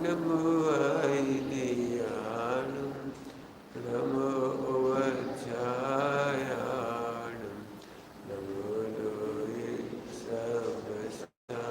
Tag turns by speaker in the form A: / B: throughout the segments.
A: नमुवैलियाणं नमो वज्रायाणं नमो लोये सबसाहु।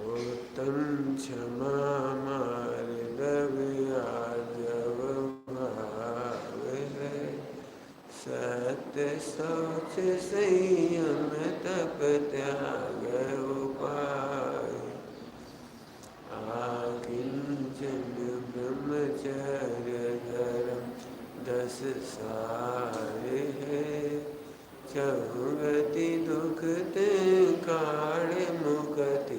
A: उत्तम क्षमा मार्दव आर्जव भाव है, सत्य शौच संयम तप त्याग उपाय, आकिंचन ब्रह्मचर्य धर्म 10 सारे है, चहुगति दुख ते काढ़ मुक्ति।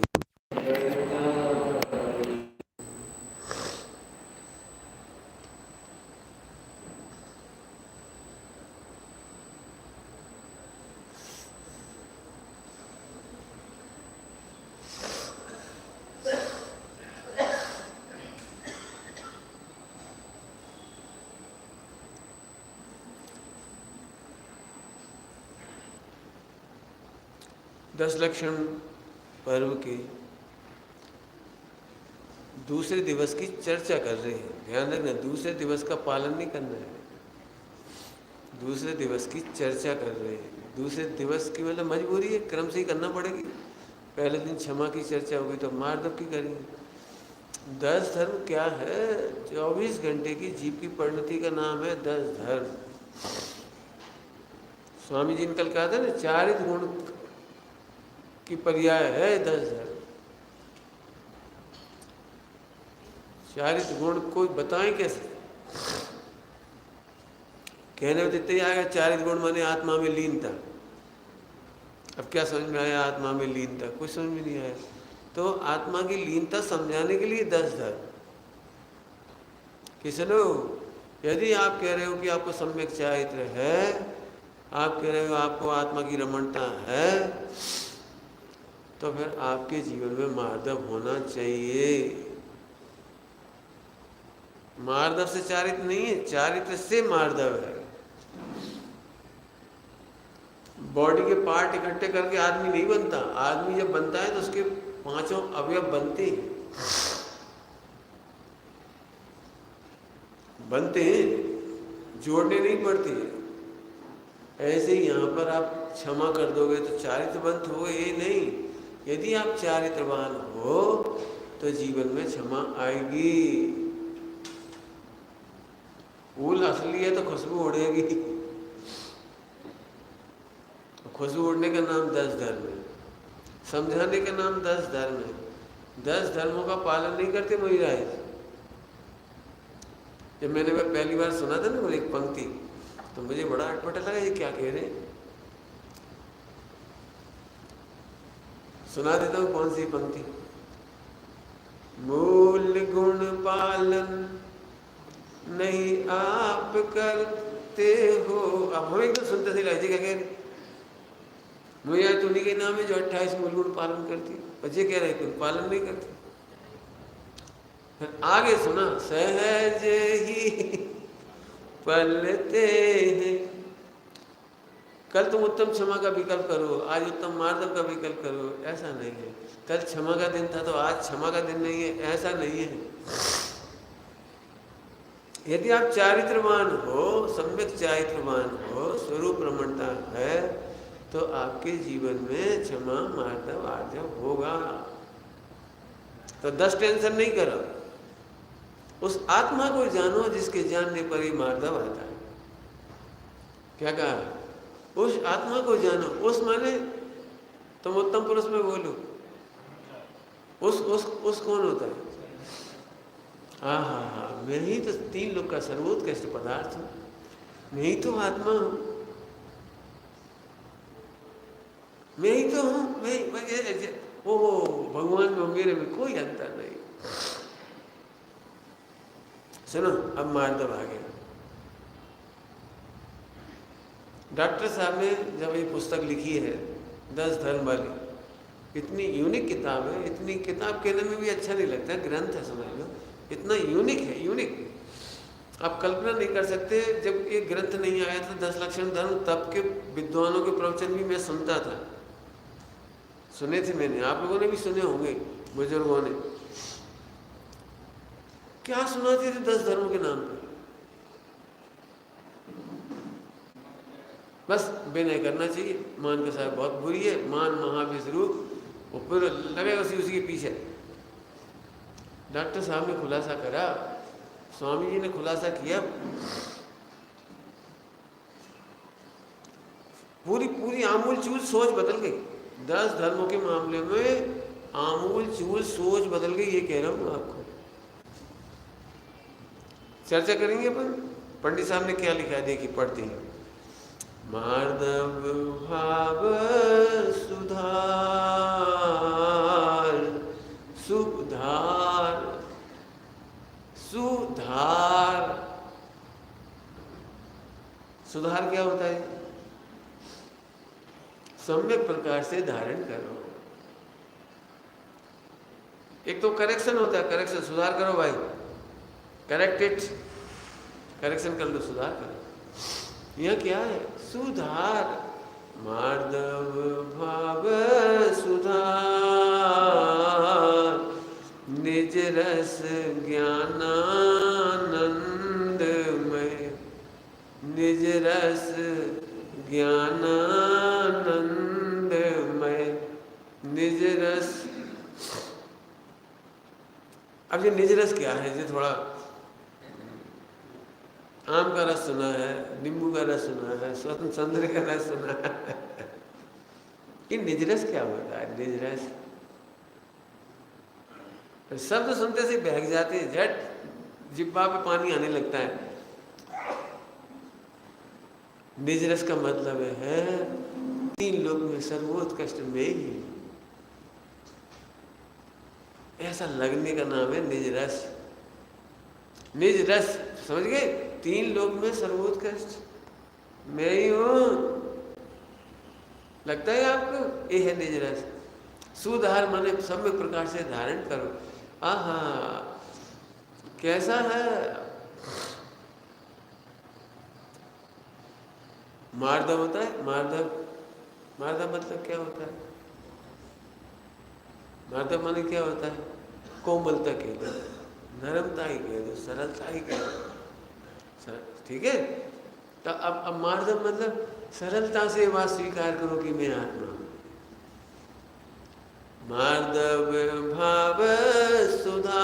A: 10 लक्षण पर्व के दूसरे दिवस की चर्चा कर रहे हैं। ध्यान रखना, दूसरे दिवस का पालन नहीं करना है, दूसरे दिवस की चर्चा कर रहे हैं। दूसरे दिवस की मतलब मजबूरी है, क्रम से ही करना पड़ेगी। पहले दिन क्षमा की चर्चा होगी तो मार्दव की करेंगे। 10 धर्म क्या है? 24 घंटे की जीव की परिणति का नाम है 10 धर्म। स्वामी जी ने कल कहा था ना, चारित गुण की पर्याय है 10 धर्म। चारित गुण कोई बताएं कैसे? कहने में इतने ही आएगा, चारित गुण माने आत्मा में लीनता। अब क्या समझ में आया आत्मा में लीनता? कुछ समझ में नहीं आया। तो आत्मा की लीनता समझाने के लिए 10 धर्म। कि चलो, यदि आप कह रहे हो कि आपको सम्यक चारित्र है, आप कह रहे हो आपको आत्मा की रमणता है, तो फिर आपके जीवन में मार्दव होना चाहिए। मार्दव से चारित्र नहीं है, चारित्र से मार्दव है। बॉडी के पार्ट इकट्ठे करके आदमी नहीं बनता। आदमी जब बनता है तो उसके 5 अवयव बनते हैं, जोड़ने नहीं पड़ते। ऐसे ही यहाँ पर आप क्षमा कर दोगे तो चारित्रवंत हो, ये नहीं। यदि आप चारित्रवान हो तो जीवन में क्षमा आएगी। फूल असली है तो खुशबू उड़ेगी। खुशबू उड़ने का नाम 10 धर्म है, समझाने का नाम 10 धर्म है। 10 धर्मों का पालन नहीं करते महिलाएं। जब मैंने पहली बार सुना था ना वो एक पंक्ति, तो मुझे बड़ा अटपटा लगा, ये क्या कह रहे हैं। सुना देता हूँ कौन सी पंक्ति। मूल गुण पालन नहीं आप करते हो। अब हम एकदम सुनते थे क्या कह रहे, मुझे तो उन्हीं के नाम है जो 28 मूल गुण पालन करती है। बच्चे कह रहे हैं पालन नहीं करते। फिर आगे सुना, सहज ही पलते हैं। कल तुम उत्तम क्षमा का विकल्प करो, आज उत्तम मार्दव का विकल्प करो, ऐसा नहीं है। कल क्षमा का दिन था तो आज क्षमा का दिन नहीं है, ऐसा नहीं है। यदि आप चारित्रवान हो, सम्यक चारित्रवान हो, स्वरूप रमणता है, तो आपके जीवन में क्षमा मार्दव आर्जव होगा। तो 10 टेंशन नहीं करो, उस आत्मा को जानो जिसके जानने पर ही मार्दव आता है। क्या कहा? उस आत्मा को जानो। उस माने तुम उत्तम पुरुष में बोलो, उस कौन होता है? हाँ, मैं ही तो 3 लोक का सर्वोत्कृष्ट पदार्थ हूँ, मैं ही तो आत्मा हूँ, मैं ही तो हूँ। ओहो, भगवान में मेरे में कोई अंतर नहीं। सुनो, अब मार्दव आ गया। डॉक्टर साहब ने जब ये पुस्तक लिखी है 10 धर्म वाली, इतनी यूनिक किताब है, इतनी किताब कहने में भी अच्छा नहीं लगता, ग्रंथ है समझ लो, इतना यूनिक है, यूनिक आप कल्पना नहीं कर सकते। जब ये ग्रंथ नहीं आया था 10 लक्षण धर्म, तब के विद्वानों के प्रवचन भी मैं सुनता था, सुने थे मैंने, आप लोगों ने भी सुने होंगे, बुजुर्गों ने क्या सुनाते थे 10 धर्मों के नाम पर। बस विनय करना चाहिए, मान का साहब बहुत बुरी है, मान महावीर रूप, वो फिर लगे उसी के पीछे। डॉक्टर साहब ने खुलासा करा, स्वामी जी ने खुलासा किया, पूरी आमूल चूल सोच बदल गई। 10 धर्मों के मामले में आमूल चूल सोच बदल गई, ये कह रहा हूँ आपको। चर्चा करेंगे अपन। पंडित साहब ने क्या लिखा है, देखिए पढ़ते हैं। मार्दव भाव सुधार सुधार सुधार। सुधार क्या होता है? सम्यक प्रकार से धारण करो। एक तो करेक्शन होता है, करेक्शन, सुधार करो भाई, करेक्ट इट, करेक्शन कर लो, सुधार करो। यह क्या है? सुधार। मार्दव भाव सुधार, निज रस ज्ञानानंदमय, निज रस ज्ञानानंदमय, निज रस। अब ये निज रस क्या है? ये थोड़ा आम का रस सुना है, नींबू का रस सुना है, स्वतंत्र संतरे का रस सुना है। ये निज रस क्या होता है? निज रस शब्द सुनते से बहक जाते हैं, झट जिब्बा पे पानी आने लगता है। निज रस का मतलब है 3 लोक में सर्वोत्कृष्ट में ही, ऐसा लगने का नाम है निज रस। निज रस समझ गए? 3 लोक में सर्वोत्कृष्ट मैं ही हूं, लगता है आपको? ये है निज रस। सुधार माने सम्यक प्रकार से धारण करो। आहा, कैसा है? मार्दव होता है, मार्दव, मार्दव मतलब क्या होता है? मार्दव माने क्या होता है? कोमलता कह दो, नरमता ही कह दो, सरलता ही कह दो, ठीक है? तो अब मार्दव मतलब सरलता से बात स्वीकार करो कि मैं आत्मा हूं। मार्दव भाव सुधार,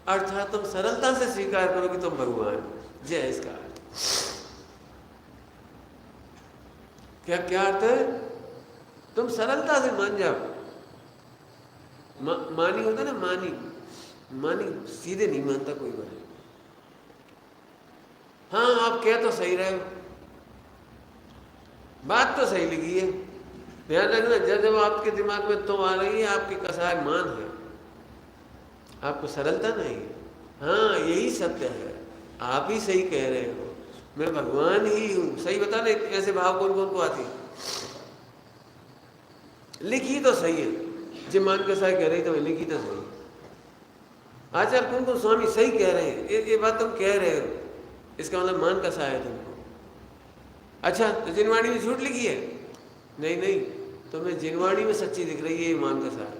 A: अर्थात तुम सरलता से स्वीकार करो कि तुम भगवान। जय इसका क्या अर्थ है? तुम सरलता से मान जाओ। मानी होता ना, मानी सीधे नहीं मानता कोई बात। हाँ, आप कह तो सही रहे हो, बात तो सही लिखी है। ध्यान रखना, जब आपके दिमाग में तुम आ रही है, आपकी कसाय मान है, आपको सरलता नहीं है। हाँ, यही सत्य है, आप ही सही कह रहे हो, मैं भगवान ही हूं। सही बता ना, ऐसे भाव कौन कौन को आती है? लिखी तो सही है, जो मान कसाय कह रही तो लिखी तो सही है। आचार्य कौन कौन स्वामी सही कह रहे हैं, ये बात तुम कह रहे हो, इसका मतलब मान कसाय है तुमको। अच्छा, तो जिनवाणी में झूठ लिखी है? नहीं, तुम्हें जिनवाणी में सच्ची दिख रही है, ये मान कसाय।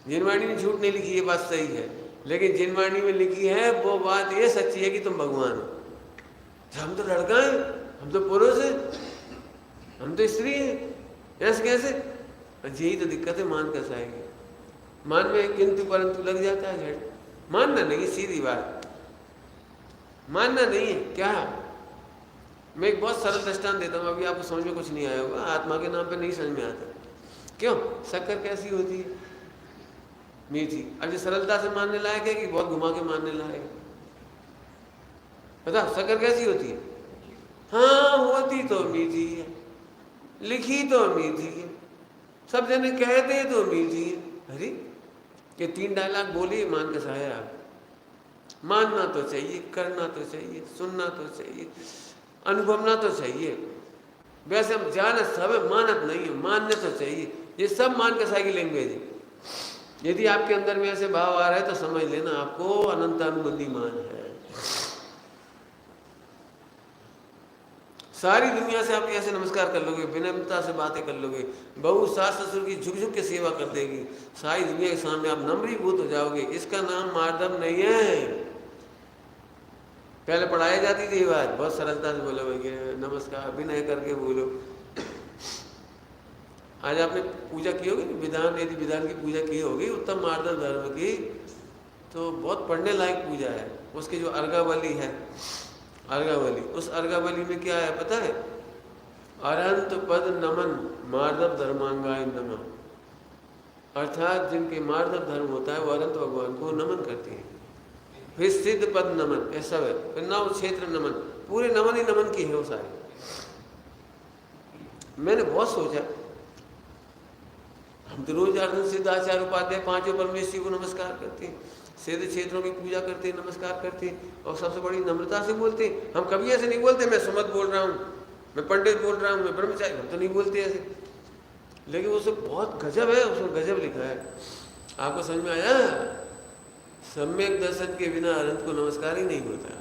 A: जिनवाणी में झूठ नहीं लिखी, ये बात सही है। लेकिन जिन वाणी में लिखी है वो बात ये सच्ची है कि तुम भगवान हो। हम तो लड़का हैं, हम तो पुरुष हैं, हम तो स्त्री हैं, ऐसे कैसे? यही तो दिक्कत है मान कैसा है। मान में किंतु परंतु लग जाता है झड़। मानना नहीं, सीधी बात, मानना नहीं है। क्या मैं एक बहुत सरल दृष्टांत देता हूँ, अभी आपको समझ में कुछ नहीं आया होगा, आत्मा के नाम पे नहीं समझ में आता। क्यों? शक्कर कैसी होती है? मीठी। अब ये सरलता से मानने लायक है कि बहुत घुमा के मानने लायक है? बता, शक्कर कैसी होती है? हाँ, होती तो मीठी है, लिखी तो मीठी है, सब जने कहते तो मीठी है। अरे ये 3 डायलॉग बोली, मान कैसा है आप? मानना तो चाहिए, करना तो चाहिए, सुनना तो चाहिए, अनुभवना तो चाहिए। वैसे हम जान सब है, मानत नहीं है, मानने तो चाहिए। ये सब मान कैसा की लैंग्वेज है। यदि आपके अंदर में ऐसे भाव आ रहा है तो समझ लेना आपको अनंतानुबंधी मान है। सारी दुनिया से आप ऐसे नमस्कार कर लोगे, विनम्रता से बातें कर लोगे, बहू सास ससुर की झुक झुक के सेवा कर देगी, सारी दुनिया के सामने आप नम्रीभूत हो जाओगे। इसका नाम मार्दव नहीं है। पहले पढ़ाई जाती थी ये बात, बहुत सरलता से बोलो भाई नमस्कार, विनय करके बोलो। आज आपने पूजा की होगी विधान, यदि विधान की पूजा की होगी उत्तम मार्दव धर्म की, तो बहुत पढ़ने लायक पूजा है। उसकी जो अर्घावली है, अर्घावली, उस अर्घावली में क्या है पता है? अरहंत पद नमन मार्दव धर्मांगाय नमः। अर्थात जिनके मार्दव धर्म होता है वो अनंत भगवान को नमन करते हैं। फिर सिद्ध पद नमन, ऐसा है, फिर नव क्षेत्र नमन, पूरे नमन ही नमन की है वो सारे। मैंने बहुत सोचा, हम तो रोज अर्धन सिद्ध आचार्य उपाध्याय 5 परमेश्वरी को नमस्कार करते हैं, सिद्ध क्षेत्रों की पूजा करते हैं, नमस्कार करते हैं, और सबसे बड़ी नम्रता से बोलते हैं। हम कभी ऐसे नहीं बोलते मैं सुमत बोल रहा हूँ, मैं पंडित बोल रहा हूँ, मैं ब्रह्मचारी, हम तो नहीं बोलते ऐसे। लेकिन वो सब बहुत गजब है, उसमें गजब लिखा है। आपको समझ में आया? सम्यक दर्शन के बिना अनंत को नमस्कार ही नहीं होता।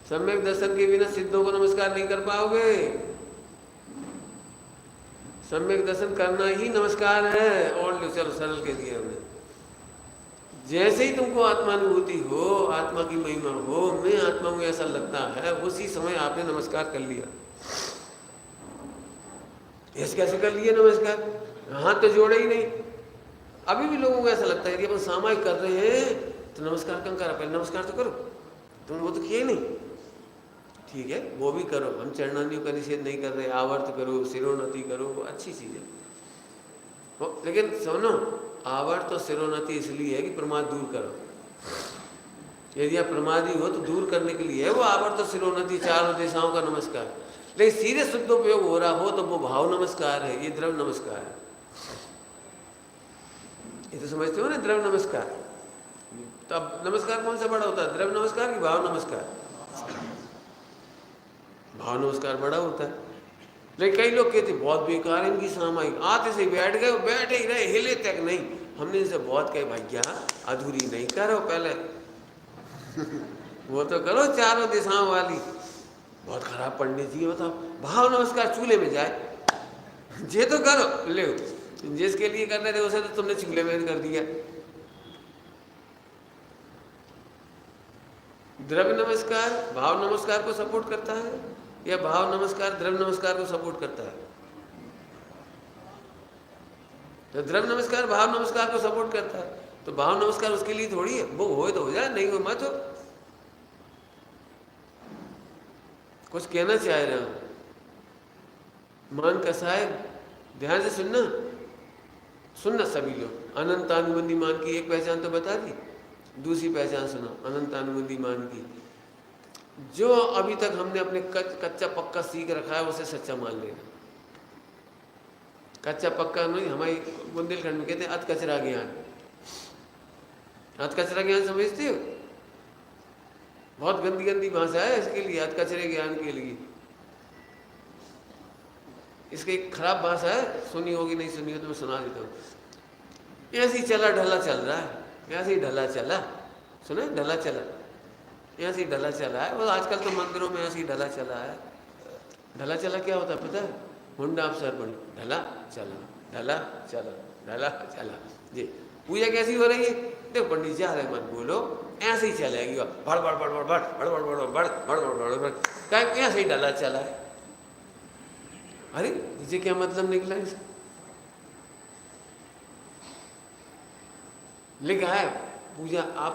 A: सम्यक दर्शन के बिना सिद्धों को नमस्कार नहीं कर पाओगे। सम्यक दर्शन करना ही नमस्कार है। और चलो सरल कह दिया हमने। जैसे ही तुमको आत्मानुभूति हो, आत्मा की महिमा हो, मैं आत्मा में ऐसा लगता है, उसी समय आपने नमस्कार कर लिया। ऐसे कैसे कर लिए नमस्कार? हाथ तो जोड़े ही नहीं। अभी भी लोगों को ऐसा लगता है कि अपन सामायिक कर रहे हैं तो नमस्कार कम करा, पहले नमस्कार तो करो। तुम वो तो किए ही नहीं, ठीक है वो भी करो, हम चरणानियों का निषेध नहीं कर रहे, आवर्त करो, सिरोन्नति करो, अच्छी चीज़ है। लेकिन सुनो, आवर्त और सिरोन्नति इसलिए है कि प्रमाद दूर करो। यदि आप प्रमादी हो तो दूर करने के लिए है वो आवर्त और सिरोन्नति, चारों दिशाओं का नमस्कार। लेकिन सीधे शुद्ध उपयोग हो रहा हो तो वो भाव नमस्कार है, ये द्रव्य नमस्कार है। ये तो समझते हो ना द्रव्य नमस्कार। तब नमस्कार कौन सा बड़ा होता है, द्रव्य नमस्कार कि भाव नमस्कार? भाव नमस्कार बड़ा होता है। लेकिन कई लोग कहते बहुत बेकार इनकी सामायिक, आते से बैठ गए, बैठे ही रहे, हिले तक नहीं। हमने इनसे बहुत कहे भैया अधूरी नहीं करो पहले वो तो करो चारों दिशाओं वाली। बहुत खराब पंडित जी बताओ, भाव नमस्कार चूल्हे में जाए ये तो करो, ले जिसके लिए कर रहे थे उसे तो तुमने चूल्हे में कर दिया। द्रव्य नमस्कार भाव नमस्कार को सपोर्ट करता है या भाव नमस्कार द्रव्य नमस्कार को सपोर्ट करता है? तो द्रव्य नमस्कार भाव नमस्कार को सपोर्ट करता है, तो भाव नमस्कार उसके लिए थोड़ी है। वो हो तो हो जाए, नहीं हो मत हो। कुछ कहना चाह रहे हो, मान कैसा है, ध्यान से सुनना, सुनना सभी लोग। अनंतानुबंधी मान की एक पहचान तो बता दी, दूसरी पहचान सुनो अनंतानुबंधी मान की। जो अभी तक हमने अपने कच्चा पक्का सीख रखा है उसे सच्चा मान लेना। कच्चा पक्का नहीं, हमारी बुंदेलखंड में कहते हैं अत कचरा ज्ञान। अत कचरा ज्ञान समझते हो? बहुत गंदी गंदी भाषा है इसके लिए, अत कचरे ज्ञान के लिए। इसकी एक खराब भाषा है, सुनी होगी नहीं सुनी हो तो मैं सुना देता हूँ। ऐसे ही चला ढला चल रहा है, ऐसे ही ढला चला, सुना ढला चला, ऐसे ही ढला चला है। और आजकल तो मंदिरों में ऐसे ही ढला चला है। ढला चला क्या होता है पता है? हुंडा अफसर बन ढला चला, ढला चला, ढला चला जी। पूजा कैसी हो रही है? देखो पंडित जी, अरे मत बोलो, ऐसे ही चलेगी, भड़ भड़ भड़ भड़ भड़ भड़ भड़ भड़ भड़ भड़ भड़ भड़, क्या ऐसे ही डाला चला है। अरे मुझे क्या मतलब निकला इसे? लिखा है पूजा आप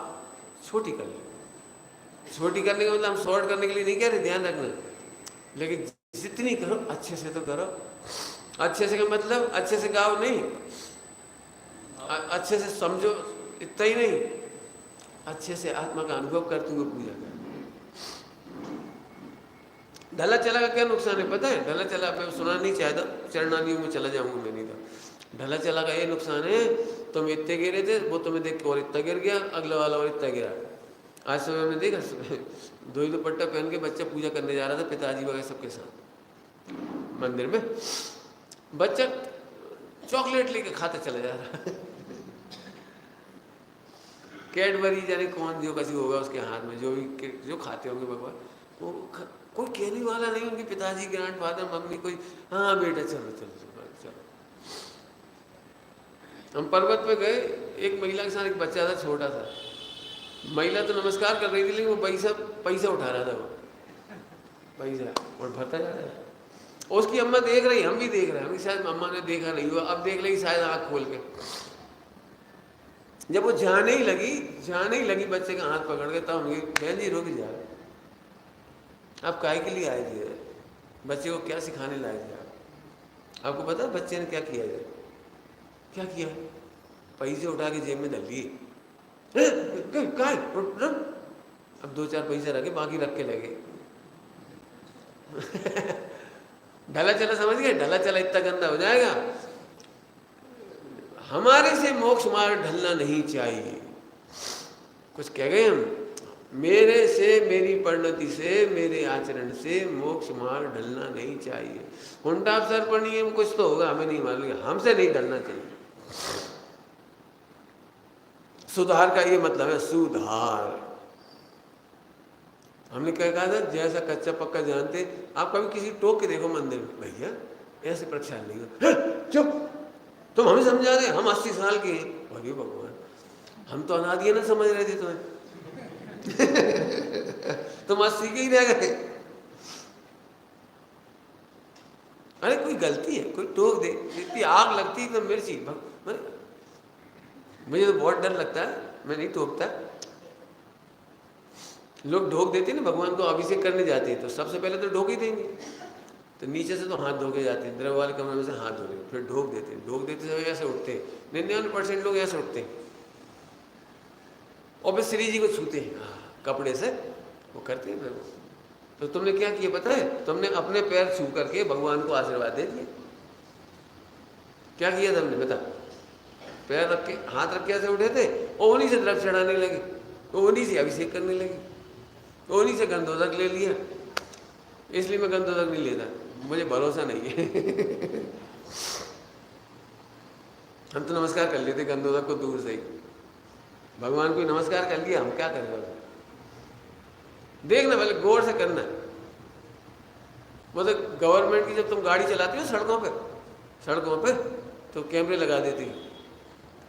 A: छोटी कर लो। छोटी करने का मतलब हम शॉर्ट करने के लिए नहीं कह रहे, ध्यान रखना, लेकिन जितनी करो अच्छे से तो करो। अच्छे से का मतलब अच्छे से गाओ नहीं, अच्छे से समझो, इतना ही नहीं, अच्छे से आत्मा का अनुभव करते हुए पूजा कर। ढला चला का क्या नुकसान है पता है? ढला चला मैं सुना नहीं चाहता, चरणानियों में चला जाऊंगा मैं, नहीं तो ढला चला का ये नुकसान है, तुम इतने गिरे थे, वो तुम्हें देख के और इतना गिर गया, अगला वाला और इतना गिरा। आज सुबह हमने देखा, दो ही दुपट्टा पहन के बच्चा पूजा करने जा रहा था पिताजी वगैरह सबके साथ मंदिर में, बच्चा चॉकलेट लेके खाते चला जा रहा है। कैडबरी जाने कौन जो कैसी होगा उसके हाथ में, जो भी जो खाते होंगे भगवान, वो कोई कहने वाला नहीं, उनके पिताजी, ग्रैंडफादर, मम्मी, कोई हाँ बेटा चलो चलो चलो चलो। हम पर्वत पे गए, एक महिला के साथ एक बच्चा था छोटा सा, महिला तो नमस्कार कर रही थी, लेकिन वो पैसा उठा रहा था, वो पैसा और भरता जा रहा है। उसकी अम्मा देख रही, हम भी देख रहे हैं, शायद अम्मा ने देखा नहीं हुआ, अब देख लेगी शायद आँख खोल के। जब वो जाने ही लगी बच्चे का हाथ पकड़ के, तब हम बहन जी रुक जा, आप काहे के लिए आए थे? बच्चे को क्या सिखाने लाए थे आप? आपको पता है बच्चे ने क्या किया है? क्या किया? पैसे उठा के जेब में डाल लिए। अब 2-4 पैसे रखे, बाकी रख के लगे। ढला चला समझ गए? ढला चला इतना गंदा हो जाएगा। हमारे से मोक्ष मार्ग ढलना नहीं चाहिए। कुछ कह गए हम, मेरे से, मेरी परिणति से, मेरे आचरण से मोक्ष मार्ग ढलना नहीं चाहिए। उल्टा अवसर पर नहीं है, कुछ तो होगा, हमें नहीं मालूम, हमसे नहीं ढलना चाहिए। सुधार का ये मतलब है, सुधार। हमने क्या कहा था, जैसा कच्चा पक्का जानते, आप कभी किसी टोक के देखो मंदिर में, भैया ऐसे प्रक्षाल नहीं हो, चुप, तुम हमें समझा रहे, हम 80 साल के हैं। अरे भगवान, हम तो अनादि ना समझ रहे थे तुम्हें। तुम 80 के ही रह गए। अरे कोई गलती है, कोई टोक दे, इतनी आग लगती तो मिर्ची, मुझे तो बहुत डर लगता है, मैं नहीं टोकता। लोग ढोक देते ना, भगवान को अभिषेक करने जाते हैं तो सबसे पहले तो ढोक ही देंगे, तो नीचे से तो हाथ धो के जाते हैं, द्रव वाले कमरे में से हाथ धो रहे, फिर ढोक देते हैं। ढोक देते समय ऐसे उठते हैं, 99% लोग ऐसे उठते हैं और फिर श्री जी को छूते हैं कपड़े से, वो करते हैं। तो तुमने क्या किया पता है? तुमने अपने पैर छू करके भगवान को आशीर्वाद दे दिया। क्या किया तुमने बता? पैर रख के, हाथ रख के ऐसे उठे थे और उन्हीं से द्रव चढ़ाने लगे, तो उन्हीं से अभिषेक करने लगे, तो उन्हीं से गंधोदक ले लिया। इसलिए मैं गंधोदक नहीं लेता, मुझे भरोसा नहीं है। हम तो नमस्कार कर लेते गंधोदक को दूर से ही, भगवान को नमस्कार कर लिया, हम क्या करें? देखना पहले, गौर से करना। वो तो गवर्नमेंट की, जब तुम गाड़ी चलाती हो सड़कों पे तो कैमरे लगा देती है,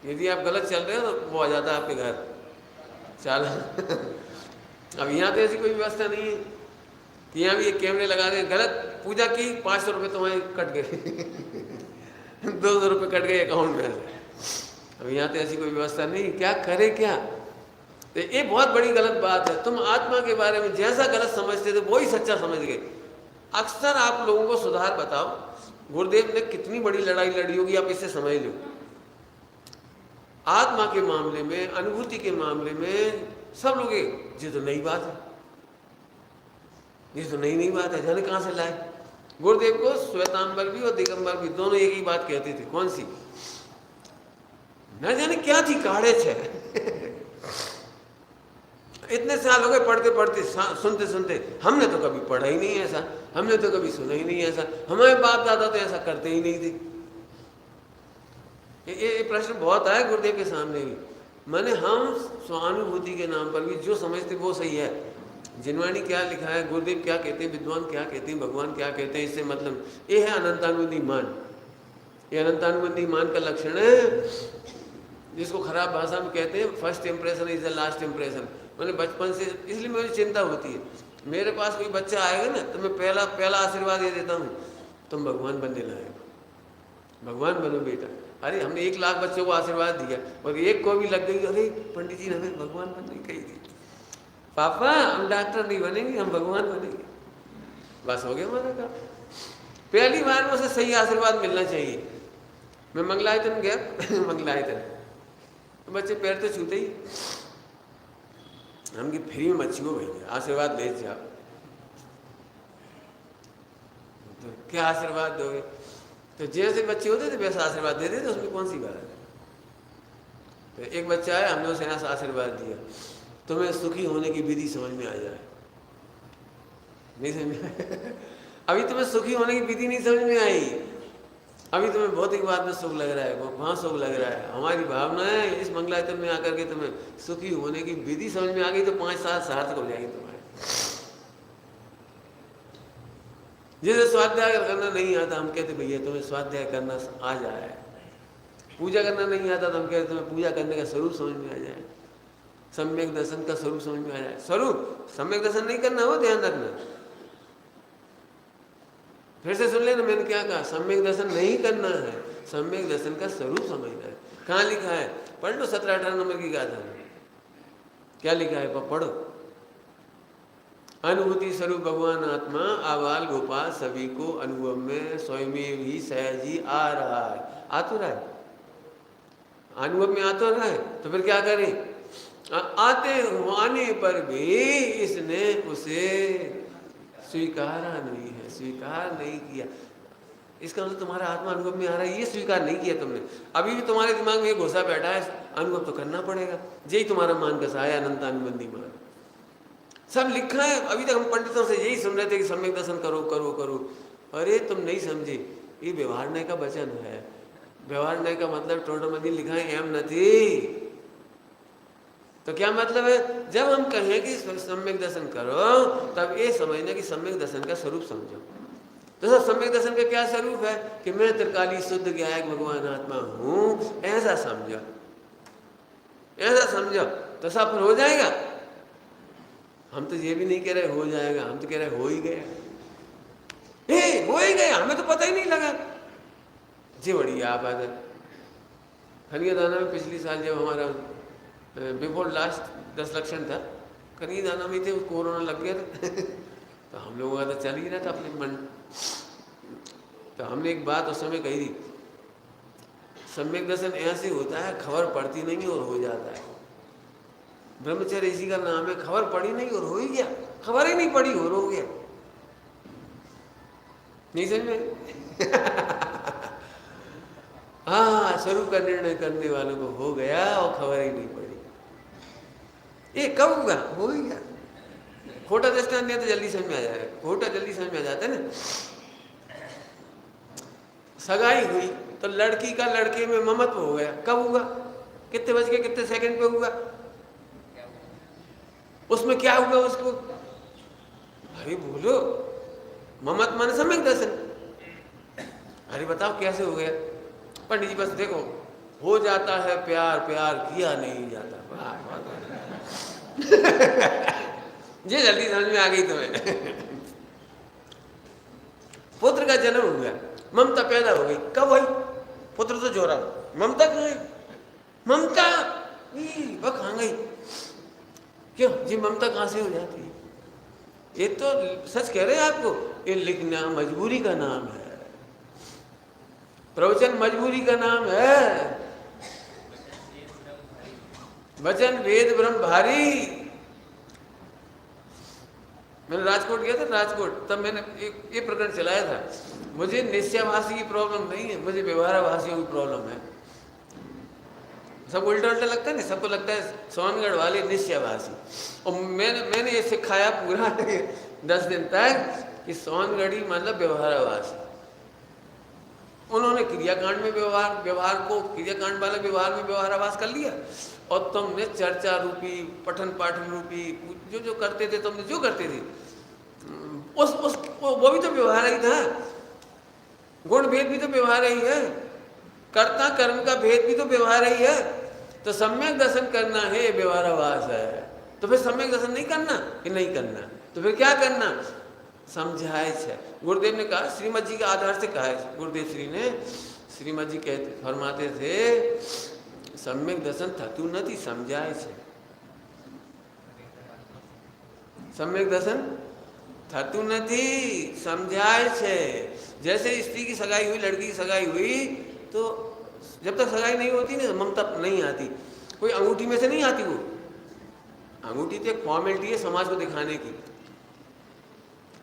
A: यदि आप गलत चल रहे हो तो वो आ जाता है आपके घर चाल। अब यहाँ तो ऐसी कोई व्यवस्था नहीं है कि यहाँ भी ये कैमरे लगा दें, गलत पूजा की 500 रुपये तुम्हारे कट गए। 200 रुपये कट गए अकाउंट में। अब यहाँ तो ऐसी कोई व्यवस्था नहीं, क्या करे क्या? तो ये बहुत बड़ी गलत बात है। तुम आत्मा के बारे में जैसा गलत समझते थे वही सच्चा समझ गए। अक्सर आप लोगों को सुधार बताओ, गुरुदेव ने कितनी बड़ी लड़ाई लड़ी होगी, आप इसे समझ लो। आत्मा के मामले में, अनुभूति के मामले में सब लोग ये तो नई बात है, ये तो नई बात है, जाने कहाँ से लाए। गुरुदेव को श्वेतांबर भी और दिगंबर भी दोनों एक ही बात कहते थे, कौन सी? न जाने क्या थी, काढ़े छे। इतने साल हो गए पढ़ते पढ़ते, सुनते सुनते, हमने तो कभी पढ़ा ही नहीं ऐसा, हमने तो कभी सुना ही नहीं ऐसा, हमारे बाप दादा तो ऐसा करते ही नहीं थे। ये प्रश्न बहुत आया गुरुदेव के सामने भी। मैंने हम स्वानुभूति के नाम पर भी जो समझते वो सही है। जिनवाणी क्या लिखा है, गुरुदेव क्या कहते हैं, विद्वान क्या कहते हैं, भगवान क्या कहते हैं, इससे मतलब ये है अनंतानुबंधी मान। ये अनंतानुबंधी मान का लक्षण है जिसको खराब भाषा में कहते हैं first impression is the last impression. मैंने बचपन से इसलिए मुझे चिंता होती है, मेरे पास कोई बच्चा आएगा ना तो मैं पहला पहला आशीर्वाद ये देता हूँ, तुम भगवान बनने लायक, भगवान बनो बेटा। अरे हमने 1 लाख बच्चों को आशीर्वाद दिया और एक को भी लग गई, अरे पंडित जी ने हमें भगवान बनने की कही थी, पापा हम डॉक्टर नहीं बनेंगे, हम भगवान बनेंगे। बस हो गया हमारा काम। पहली बार में उसे सही आशीर्वाद मिलना चाहिए। मैं मंगलायतन गया मंगलायतन तो बच्चे पैर तो छूते ही, हम की फ्री में मच्छी को भैया आशीर्वाद भेज जाओ, तो क्या आशीर्वाद दोगे? तो जैसे बच्चे होते थे वैसा आशीर्वाद दे देते, उसमें कौन सी बात है। तो एक बच्चा आया, हमने उसे ऐसा आशीर्वाद दिया, तुम्हें सुखी होने की विधि समझ में आ जाए। नहीं समझ में आया? अभी तुम्हें सुखी होने की विधि नहीं समझ में आई, अभी तुम्हें भौतिक बात में सुख लग रहा है, वहाँ सुख लग रहा है। हमारी भावना है इस मंगलायतन में आकर के तुम्हें सुखी होने की विधि समझ में आ गई तो 5 साल सार्थक हो जाएंगे तुम्हारे। जैसे स्वाध्याय करना नहीं आता, हम कहते भैया तुम्हें स्वाध्याय करना आ जाए। पूजा करना नहीं आता तो हम कहते तुम्हें पूजा करने का स्वरूप समझ में आ जाए, सम्यक दर्शन का स्वरूप समझ में आ जाए। स्वरूप सम्यक दर्शन नहीं करना हो, ध्यान रखना। फिर से सुन लेना मैंने क्या कहा, सम्यक दर्शन नहीं करना है, सम्यक दर्शन का स्वरूप समझना है। कहाँ लिखा है? पढ़ लो 17-18 नंबर की गाथा में क्या लिखा है, पढ़ो। अनुभूति स्वरूप भगवान आत्मा आबाल गोपाल सभी को अनुभव में स्वयं ही सहज ही आ रहा है। आ तो रहा है, अनुभव में आ तो रहा है, तो फिर क्या करें? आने पर भी इसने उसे स्वीकारा नहीं है, स्वीकार नहीं किया। इसका मतलब तुम्हारा आत्मा अनुभव में आ रहा है, ये स्वीकार नहीं किया तुमने। अभी भी तुम्हारे दिमाग में ये घुसा बैठा है, अनुभव तो करना पड़ेगा। यही तुम्हारा मान कसा है, अनंतानुबंधी मान सब लिखा है। अभी तक हम पंडितों से यही सुन रहे थे कि सम्यक दर्शन करो करो करो। अरे तुम नहीं समझे, ये व्यवहारने का वचन है। व्यवहारने का मतलब टोटमंदी लिखा है, एम नहीं। तो क्या मतलब है? जब हम कहें कि सम्यक दर्शन करो तब ये समझना कि सम्यक दर्शन का स्वरूप समझो। तो सम्यक दर्शन का क्या स्वरूप है कि मैं त्रिकाली शुद्ध ज्ञायक भगवान आत्मा हूं, ऐसा समझो, ऐसा समझो तो सब हो जाएगा। हम तो ये भी नहीं कह रहे हो जाएगा, हम तो कह रहे हो ही गया। हो ही गया, हमें तो पता ही नहीं लगा जी। बढ़िया बात है। खनियादाना में पिछली साल जब हमारा बिफोर लास्ट 10 लक्षण था, खनियादाना में थे, कोरोना लग गया था तो हम लोगों का तो चल ही रहा था अपने मन। तो हमने एक बात उस समय कही थी, सम्यक दर्शन ऐसे होता है, खबर पड़ती नहीं और हो जाता है। ब्रह्मचर्य इसी का नाम है, खबर पड़ी नहीं और हो ही गया, खबर ही नहीं पड़ी और हो गया। नहीं समझ में? हाँ, स्वरूप का निर्णय करने वालों को हो गया और खबर ही नहीं पड़ी। ये कब होगा? हो ही गया। खोटा दृष्टांत दिया तो जल्दी समझ में आ जाएगा, खोटा जल्दी समझ में आ जाता है ना। सगाई हुई तो लड़की का लड़के में ममत्व हो गया, कब हुआ? कितने बज के कितने सेकंड पे हुआ? उसमें क्या हुआ उसको? अरे बोलो, ममत्व माने सम्यक दर्शन। अरे बताओ कैसे हो गया? पंडित जी बस देखो, हो जाता है प्यार, प्यार किया नहीं जाता। ये जल्दी समझ में आ गई तुम्हें। पुत्र का जन्म हो गया, ममता पैदा हो गई, कब हुई? पुत्र तो जोरा, ममता कहाँ है? ममता वह कहाँ गई? क्यों जी, ममता कहाँ से हो जाती है? ये तो सच कह रहे हैं आपको, ये लिखना मजबूरी का नाम है, प्रवचन मजबूरी का नाम है। वचन वेद ब्रह्म भारी। मैंने राजकोट गया था, राजकोट, तब मैंने एक प्रकरण चलाया था। मुझे निश्चयभाषी की प्रॉब्लम नहीं है, मुझे व्यवहारभाषियों की प्रॉब्लम है। सब उल्टा उल्टा लगता है ना, सबको लगता है सोनगढ़ वाले निश्चयभाषी। और मैंने ये सिखाया पूरा 10 दिन तक कि सोनगढ़ी मतलब व्यवहारभाषी। उन्होंने क्रियाकांड में व्यवहार को क्रियाकांड वाले व्यवहार में व्यवहाराभास कर लिया, और तुमने चर्चा रूपी पठन पाठन रूपी जो करते थे, तुमने जो करते थे वो भी तो व्यवहार ही था। गुण भेद भी तो व्यवहार ही है, कर्ता कर्म का भेद भी तो व्यवहार ही है। तो सम्यक दर्शन करना है व्यवहाराभास है, तो फिर सम्यक दर्शन नहीं करना कि नहीं करना, तो फिर क्या करना, समझाए छे। गुरुदेव ने कहा, श्रीमद जी के आधार से कहा है गुरुदेव श्री ने, श्रीमद जी कहते फरमाते थे सम्यक दर्शन थतु नहीं समझाए छे, सम्यक दर्शन थतु नहीं समझाए छे। जैसे स्त्री की सगाई हुई, लड़की की सगाई हुई, तो जब तक सगाई नहीं होती ना ममता नहीं आती, कोई अंगूठी में से नहीं आती, वो अंगूठी तो एक फॉर्मेलिटी है समाज को दिखाने की,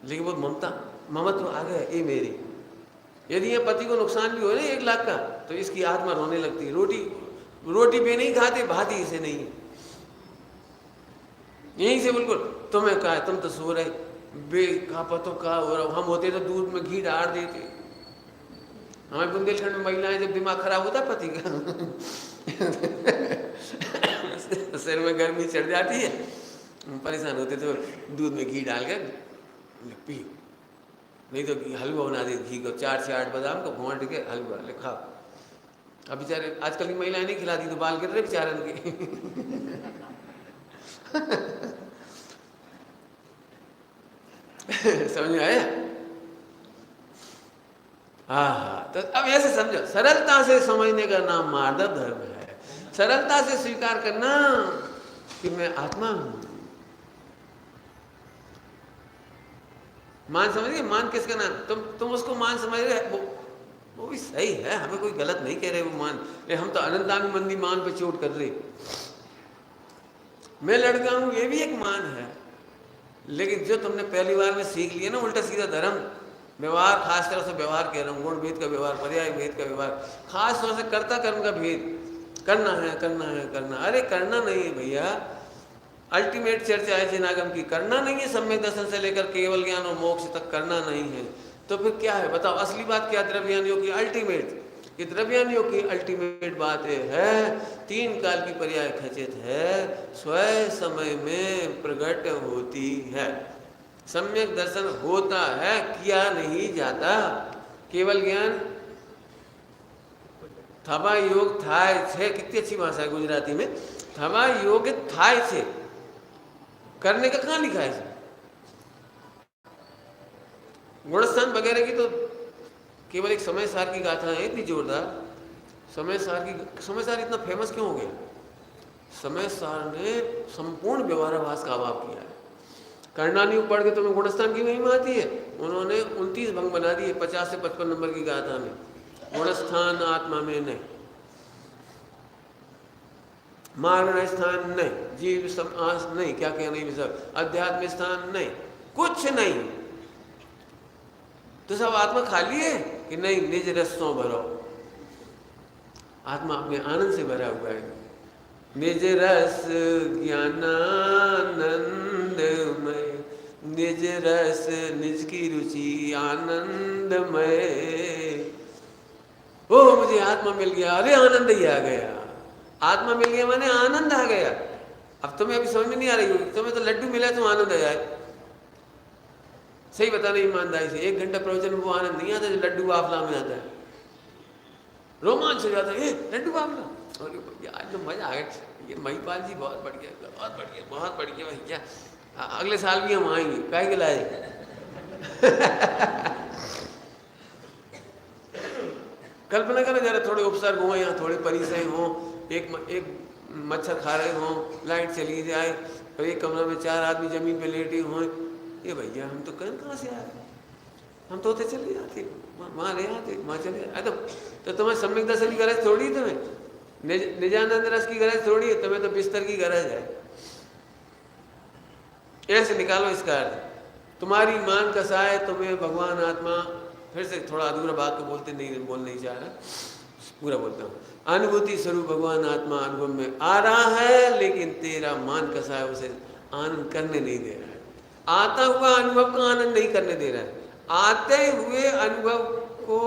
A: लेकिन वो ममत्व तो आ गया, ये मेरी। यदि ये पति को नुकसान भी हो ना 1 लाख का, तो इसकी आत्मा रोने लगती है। रोटी भी नहीं खाते, भाती इसे नहीं, यहीं से बिल्कुल तुम्हें कहा तुम तो सो रहे बेखापतों का, और हम होते तो दूध में घी डाल देते। हमारे बुंदेलखंड में महिलाएं जब दिमाग खराब होता है पति का सिर में गर्मी चढ़ जाती है, परेशान होते तो दूध में घी डाल कर पी, नहीं तो हलवा बना दे घी को, 4 से 8 बादाम को घोंट के हलवा ले खाओ। अब बेचारे आजकल की महिलाएं नहीं खिलाती तो बाल गिर रहे बेचारन के समझ में आया? हाँ, तो अब ऐसे समझो, सरलता से समझने का नाम मार्दव धर्म है। सरलता से स्वीकार करना कि मैं आत्मा हूं। मान समझिए, मान किसका नाम, तुम उसको मान समझ रहे, वो भी सही है, हमें कोई गलत नहीं कह रहे वो मान, हम तो अनंतानुबंधी मान पे चोट कर रहे। मैं लड़का हूं, ये भी एक मान है, लेकिन जो तुमने पहली बार में सीख लिया ना उल्टा सीधा धर्म, व्यवहार, खास तरह से व्यवहार कह रहा हूँ, गुण भेद का व्यवहार, पर्याय भेद का व्यवहार, खास तौर से कर्ता कर्म का भेद, करना है करना है करना, अरे करना नहीं है भैया। अल्टीमेट चर्चा है जिनागम की, करना नहीं है, सम्यक दर्शन से लेकर केवल ज्ञान और मोक्ष तक करना नहीं है, तो फिर क्या है बताओ? असली बात क्या द्रव्यानियों की अल्टीमेट, कि द्रव्यानियों की अल्टीमेट बात है 3 काल की पर्याय खचित है, स्वयं समय में प्रकट होती है। सम्यक दर्शन होता है, किया नहीं जाता। केवल ज्ञान थवा योग थाय छे, कितनी अच्छी भाषा है गुजराती में, थवा योग थाय छे, करने का कहाँ लिखा है? गुणस्थान वगैरह की तो केवल एक समय सार की गाथा है, इतनी जोरदार। समय सार इतना फेमस क्यों हो गया? समय सार ने संपूर्ण व्यवहाराभास का अभाव किया है। करणानी पढ़ के तुम्हें गुणस्थान की महिमा आती है, उन्होंने 29 भंग बना दिए 50 से 55 नंबर की गाथा में। गुणस्थान आत्मा में नहीं, मारण स्थान नहीं, जीव समास नहीं, क्या क्या नहीं, सब अध्यात्म स्थान नहीं, कुछ नहीं। तो सब आत्मा खाली है कि नहीं? निज रसों भरो, आत्मा अपने आनंद से भरा हुआ है। निज रस ज्ञानानंदमय, निज रस निज की रुचि आनंदमय। ओ मुझे आत्मा मिल गया, अरे आनंद ही आ गया। आत्मा मिल गया माने आनंद आ गया। अब तुम्हें अभी समझ में नहीं आ रही होगी, तुम्हें तो लड्डू मिला तो आनंद आ जाए। सही बताना ईमानदारी से, 1 घंटा प्रवचन में वो आनंद नहीं आता जो लड्डू वाफला में आता है। रोमांच हो जाता है, लड्डू वाफला, आज तो मजा आ गया, ये महिपाल जी बहुत बढ़िया, बहुत बढ़िया, बहुत बढ़िया भैया, अगले साल भी हम आएंगे, काहे के लाए। कल्पना करो जरा, थोड़े उपसर्ग हो, यहाँ थोड़े परिचय हो, एक मच्छर खा रहे हो, लाइट चली जाए, और एक कमरा में 4 आदमी जमीन पे लेटे हों, ये भैया हम तो कहाँ से आए, हम तो होते चले जाते, वहाँ रह आते, वहाँ चले जाते। तो तुम्हें सम्यक दर्शन की गरज थोड़ी, तुम्हें निजानंद रस की गरज थोड़ी है, तुम्हें तो बिस्तर की गरज है। ऐसे निकालो इसका अर्थ, तुम्हारी मान कसाए तुम्हें भगवान आत्मा, फिर से थोड़ा अधूरा बात को बोल नहीं चाह रहा, पूरा बोलता हूँ। अनुभूति स्वरूप भगवान आत्मा अनुभव में आ रहा है, लेकिन तेरा मान कसाए उसे आनंद करने नहीं दे रहा है। आता हुआ अनुभव का आनंद नहीं करने दे रहा है, आते हुए अनुभव को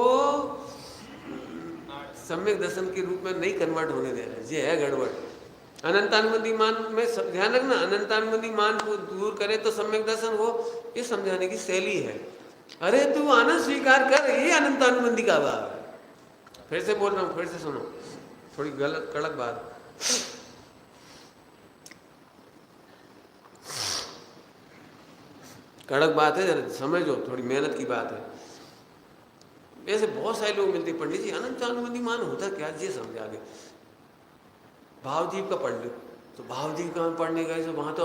A: सम्यक दर्शन के रूप में नहीं कन्वर्ट होने दे रहा है। ये है गड़बड़। अनंतानुबंधी मान में ध्यान रखना, अनंतानुबंधी मान को दूर करे तो सम्यक दर्शन हो, ये समझाने की शैली है। अरे तू आनंद स्वीकार कर, ये अनंतानुबंधी का भाव है। फिर से बोल रहा हूँ, फिर से सुनो, थोड़ी गलत कड़क बात। कड़क बात है, जरा समझो, थोड़ी मेहनत की बात है। ऐसे बहुत सारे लोग मिलते, पंडित जी अनंत अनुबंधी मान होता क्या, ये समझा आगे। भावदीप का पढ़ लो, तो भावदीप का पढ़ने गए तो वहाँ तो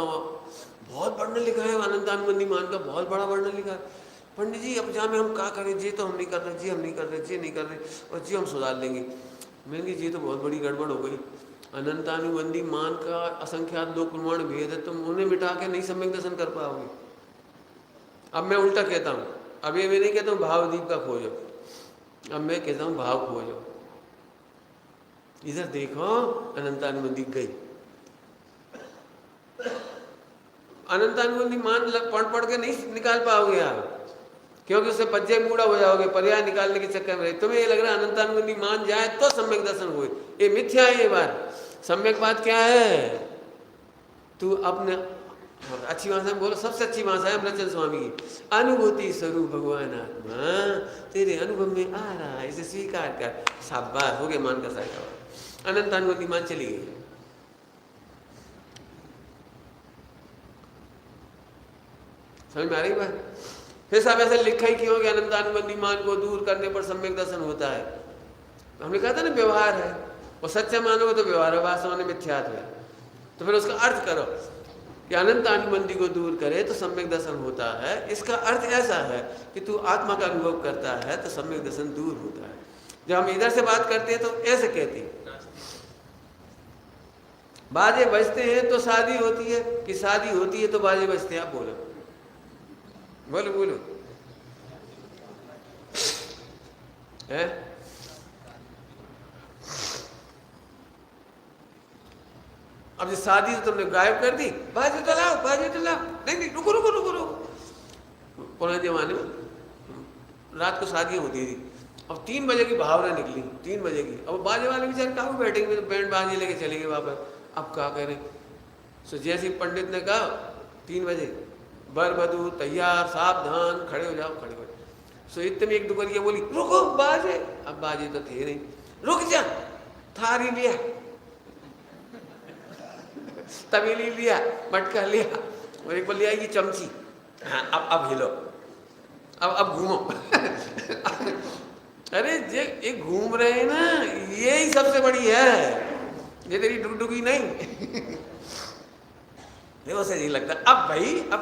A: बहुत वर्णन लिखा है, अनंत अनुबंधी मान का बहुत बड़ा वर्णन लिखा है। पंडित जी अब जहाँ में हम क्या करें, जी तो हम नहीं कर रहे, जी हम नहीं कर रहे, जी नहीं कर रहे, और जी हम सुधार लेंगे। मैंने जी तो बहुत बड़ी गड़बड़ हो गई। अनंतानुबंधी मान का असंख्यात लोक प्रमाण भेद है, तुम उन्हें मिटा के नहीं सम्यक दर्शन कर पाओगे। अब मैं उल्टा कहता हूँ, अब ये मैं नहीं कहता हूँ भावदीप का खोजो, अब मैं कहता हूँ भाव खोजो। इधर देखो अनंतानुबंधी गई, अनंतानुबंधी मान पढ़ पढ़ के नहीं निकाल पाओगे आप, क्योंकि उससे पज्जे मूड़ा हो जाओगे, पर्याय निकालने के चक्कर में। तुम्हें ये लग रहा है अनंतानुबंधी मान जाए तो सम्यक दर्शन हुए, ये मिथ्या है। ये बात सम्यक बात क्या है, तू अपने अच्छी भाषा में बोलो, सबसे अच्छी भाषा है अमृतचंद स्वामी की, अनुभूति स्वरूप भगवान आत्मा तेरे अनुभव में आ रहा है, इसे स्वीकार कर, शाबाश हो गया मान का साइका। अनंतानुबंधी मान चली गई। समझ में आ रही बात? फिर साहब ऐसे लिखा ही क्यों कि अनंतानुबंधी मान को दूर करने पर सम्यक दर्शन होता है। हमने कहा था ना व्यवहार है, और सच्चा मानोगे तो व्यवहार है, वास्तव में मिथ्यात्व है। तो फिर उसका अर्थ करो कि अनंत अनुबंधी को दूर करे तो सम्यक दर्शन होता है। इसका अर्थ ऐसा है कि तू आत्मा का अनुभव करता है तो सम्यक दर्शन दूर होता है। जब हम इधर से बात करते हैं तो ऐसे कहते हैं, बाजे बजते हैं तो शादी होती है, कि शादी होती है तो बाजे बजते हैं। आप बोलो बोलो बोलो है? अब ये शादी तो तुमने गायब कर दी, बाजे तो लाओ, बाजे तो लाओ। नहीं नहीं रुको रुको रुको रुको। पुराने जमाने में रात को शादी होती थी, अब 3 बजे की भावना निकली, 3 बजे की। अब बाजे वाले बेचारे कहाँ बैठेंगे, तो बैंड बाजे लेके चले गए वापस। अब क्या करें? सो जैसे पंडित ने कहा 3 बजे बर बधू तैयार, सावधान, खड़े हो जाओ, खड़े हो जाओ। सो इतने में एक दुपहरिया बोली रुको बाजे। अब बाजे तो थे नहीं, रुक जा, थारी लिया, तवेली लिया, मटका लिया, और एक बार ले आएगी चमची। हाँ अब हिलो, अब घूमो। अरे ये घूम रहे हैं ना, ये ही सबसे बड़ी है, ये तेरी डुगडुगी नहीं। देखो से नहीं लगता। अब भाई अब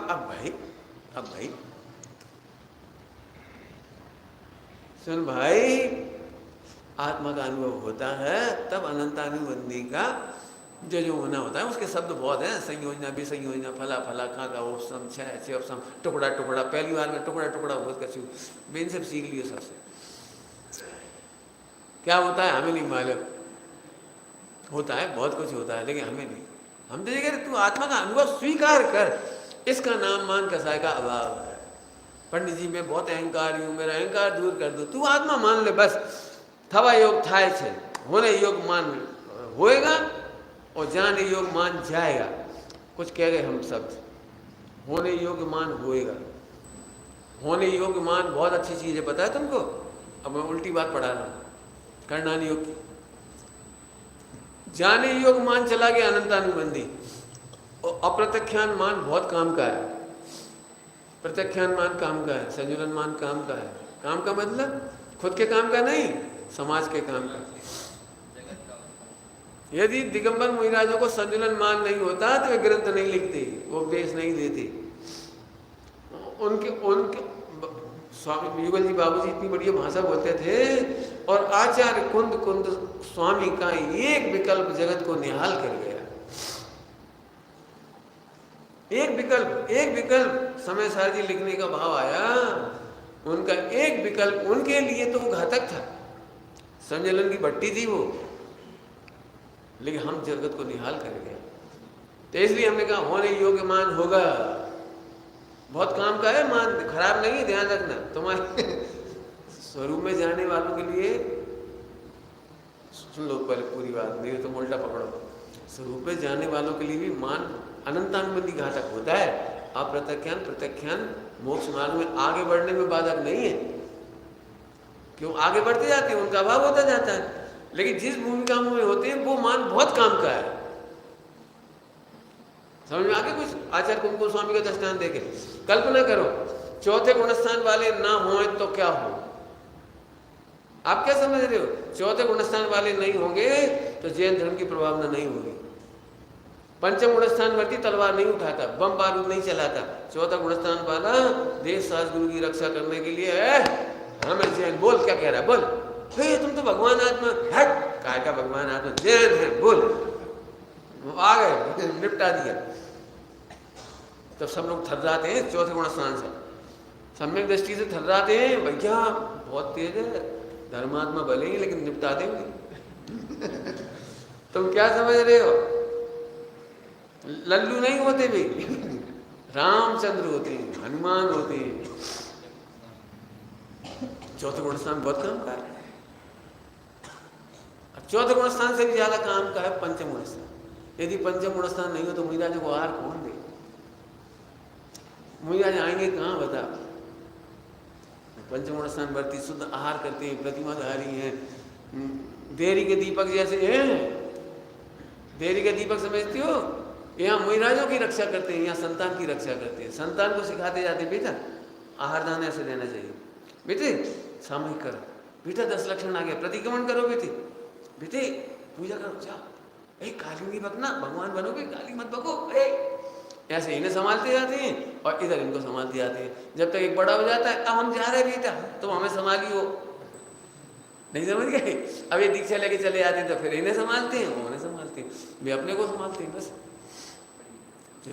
A: भाई सुन भाई, आत्मा का अनुभव होता है तब अनंतानुबंधी का जो होना होता है। उसके शब्द बहुत हैं, संयोजना, विसंयोजना, फला फला, खा का, उपसम, छह उपसम, टुकड़ा टुकड़ा। पहली बार में टुकड़ा टुकड़ा बहुत कछु बेन से सीख लियो। सबसे क्या होता है हमें नहीं मालूम, होता है बहुत कुछ होता है, लेकिन हमें नहीं। हम तो ये कह रहे तू आत्मा का अनुभव स्वीकार कर, इसका नाम मान कसाय का अभाव है। पंडित जी मैं बहुत अहंकारी हूँ, मेरा अहंकार दूर कर दो, तू आत्मा मान ले बस। थवा योग थाय छे, होने योग मान होएगा और जाने योग मान जाएगा। कुछ कह गए हम सब, होने योग मान होएगा। होने योग मान बहुत अच्छी चीज़ है, पता है तुमको? अब मैं उल्टी बात पढ़ा रहा हूँ, करणानी योग की। जाने योग मान चला गया अनंतानुबंधी, और अप्रत्यख्यान मान बहुत काम का है। प्रत्यख्यान मान काम का है, संजुलन मान काम का है। काम का मतलब खुद के काम का नहीं, समाज के काम का। यदि दिगंबर मुनिराजों को संजुलन मान नहीं होता तो वे ग्रंथ नहीं लिखते, वो उपदेश नहीं देते। उनके स्वामी युगल जी बाबू जी इतनी बढ़िया भाषा बोलते थे, और आचार्य कुंद कुंद स्वामी का एक विकल्प जगत को निहाल कर गया। एक विकल्प समय सार जी लिखने का भाव आया, उनका एक विकल्प उनके लिए तो घातक था। संजलन की भट्टी थी वो, लेकिन हम जगत को निहाल कर गए। तो इसलिए हमने कहा होने योग्य मान होगा, बहुत काम का है मान, खराब नहीं, ध्यान रखना। तुम्हारे स्वरूप में जाने वालों के लिए सुन लो पहले पूरी बात, नहीं तो उल्टा पकड़ो। स्वरूप में जाने वालों के लिए भी मान अनंतानुबंधी घातक होता है। अप्रत्यख्यान प्रत्यख्यान मोक्ष मार्ग में आगे बढ़ने में बाधक नहीं है। क्यों? आगे बढ़ते जाते हैं, उनका अभाव होता जाता है। लेकिन जिस भूमिका में होते हैं वो मान बहुत काम का है। समझ में आ गया कुछ? आचार्य कुमकुम स्वामी का दृष्टांत देखे, कल्पना करो चौथे गुणस्थान वाले ना हों तो क्या हो? आप क्या समझ रहे हो? चौथे गुणस्थान वाले नहीं होंगे तो जैन धर्म की प्रभावना नहीं होगी। पंचम गुणस्थान वर्ती तलवार नहीं उठाता, बम बारूद नहीं चलाता। चौथा गुणस्थान वाला देश शास्त्र गुरु की रक्षा करने के लिए है। हमें जैन बोल क्या कह रहा है, बोल। हे तुम तो भगवान आत्मा, हट काय का भगवान आत्मा, जैन है बोल। आ गए, निपटा दिया। तो सब लोग थर्राते हैं चौथे गुणस्थान से, सम्यक दृष्टि से थर्राते हैं। भैया बहुत तेज है, धर्मात्मा भले ही लेकिन निपटा देंगे। तुम क्या समझ रहे हो? लल्लू नहीं होते भी, रामचंद्र होते हैं, हनुमान होते हैं। चौथे गुणस्थान बहुत काम का है। चौथे गुणस्थान से भी ज्यादा काम का है पंचम गुणस्थान। यदि पंचम गुणस्थान नहीं हो तो मुनिराज को आहार कौन दे? मुनिराज आएंगे कहाँ बता? पंचम गुणस्थान वर्ती शुद्ध आहार करते हैं, प्रतिमाधारी हैं, देरी के दीपक जैसे हैं। देरी के दीपक समझती हो? यहाँ मुनिराजों की रक्षा करते हैं, यहाँ संतान की रक्षा करते हैं। संतान को सिखाते जाते बेटा आहार दान ऐसे देना चाहिए, बेटे सामूहिक करो, बेटा 10 लक्षण आ गया प्रतिक्रमण करो, बेटे बेटे पूजा करो, जाओ, काली नहीं बकना, भगवान बनोगे, काली मत बको। ऐसे इन्हें संभालते जाते हैं और इधर इनको संभालते जाते हैं। जब तक एक बड़ा हो जाता है, अब हम जा रहे हैं बेटा तुम हमें संभालियो, नहीं समझ गए? अब ये दीक्षा लेके चले जाते हैं तो फिर इन्हें संभालते हैं, वो उन्हें संभालते हैं, वे अपने को संभालते हैं। बस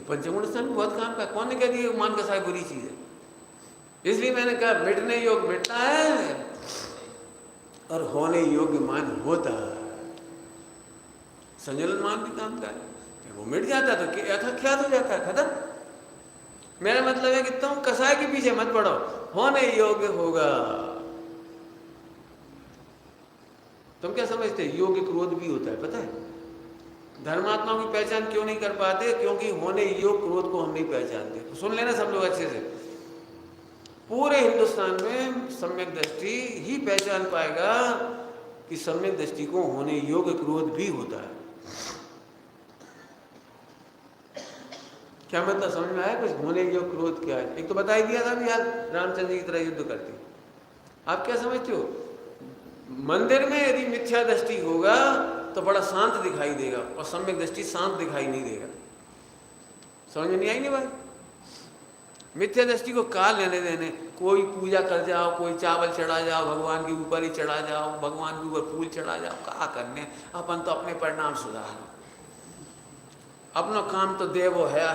A: पंचम गुणस्थान बहुत काम का। कौन ने कह दिया मान का साहब बुरी चीज है? इसलिए मैंने कहा मिटने योग मिटता है और होने योग्य मान होता है। संजलन मान भी काम का है, वो मिट जाता तो यथाख्यात हो जाता है, खत्म। मेरा मतलब है कि तुम कसाय के पीछे मत पड़ो, होने योग्य होगा। तुम क्या समझते? योग्य क्रोध भी होता है, पता है? धर्मात्माओं की पहचान क्यों नहीं कर पाते? क्योंकि होने योग क्रोध को हम नहीं पहचानते। तो सुन लेना सब लोग अच्छे से, पूरे हिंदुस्तान में सम्यक दृष्टि ही पहचान पाएगा कि सम्यक दृष्टि को होने योग्य क्रोध भी होता है। क्या मतलब समझ में आया कुछ? होने योग्य क्रोध क्या है? एक तो बता ही दिया था यार, रामचंद्र की तरह युद्ध करते। आप क्या समझते हो? मंदिर में यदि मिथ्या दृष्टि होगा तो बड़ा शांत दिखाई देगा और सम्यक दृष्टि शांत दिखाई नहीं देगा। समझ में नहीं आई नहीं बात? मिथ्या दृष्टि को काल लेने देने, कोई पूजा कर जाओ, कोई चावल चढ़ा जाओ, भगवान के ऊपर ही चढ़ा जाओ, भगवान के ऊपर फूल चढ़ा जाओ, क्या करने? अपन तो अपने परिणाम सुधारो, अपना काम तो देवो है,